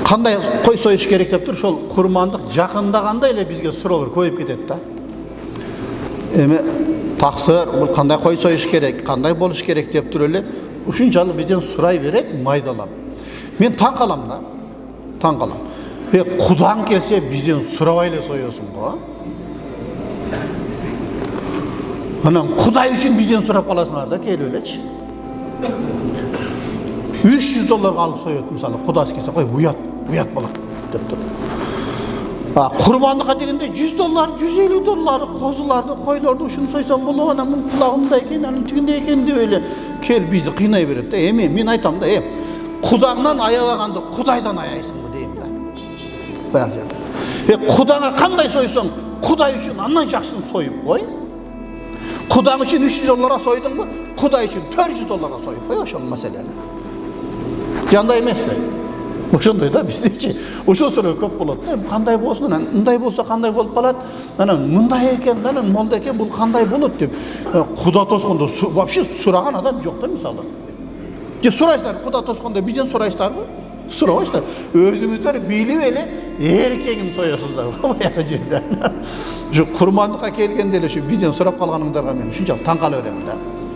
Qanday qo'y so'yish kerak deb tur, şol qurmandiq jaqindaganda ele bizga so'rovlar ko'yib ketadi da. Эми тақсыр, бұл қандай қой сойыш керек, қандай болыш керек деп тұр эле. Ушунчалык биден сурай берет, майдалап. Мен таң қалам да. Таң қалам. Құдаң келсе биден сурабай эле соёсуң го. Анан Құдай үчүн биден сурап каласыңар да, келип элечи. $300 алып соёт, мисалы, Құдасы келсе, кой уят болот деп тур. Құрбандыққа дегенде $100, $150, қозыларды, қойларды ушуну сойсам болот, ана мун кулагымда экен, анын тигинде экен деп эле кел бизди кыйнай берет да. Эми мен айтам да, Құдаңнан аябаганды Құдайдан аяйсыңбы дейм да. Баягы жерде. Құдаңа кандай сойсоң, Құдай үчүн андан жакшысын союп кой. Құдаң үчүн $300 сойдуңбу, Құдай үчүн $400 союп кой, ошол маселени. Жандай эмеспи? Ошондой да биздечи. Ошол суроо көп болот. Кандай болсун, мындай болсо кандай болуп калат? Анан мындай экен, анан молда экен, бул кандай болот деп. Куда тоскондо вообще сураган адам жок да, мисалы. Же сурайсыздар, куда тоскондо бизден сурайсыздарбы? Сурабайсыздар. Өзүңүздөр билип эле эркегин соёсуздар. Баягы жерде. Ошо курмандыкка келгенде эле ушу бизден сурап калганыңдарга мен ушунчалык таң кала берем да.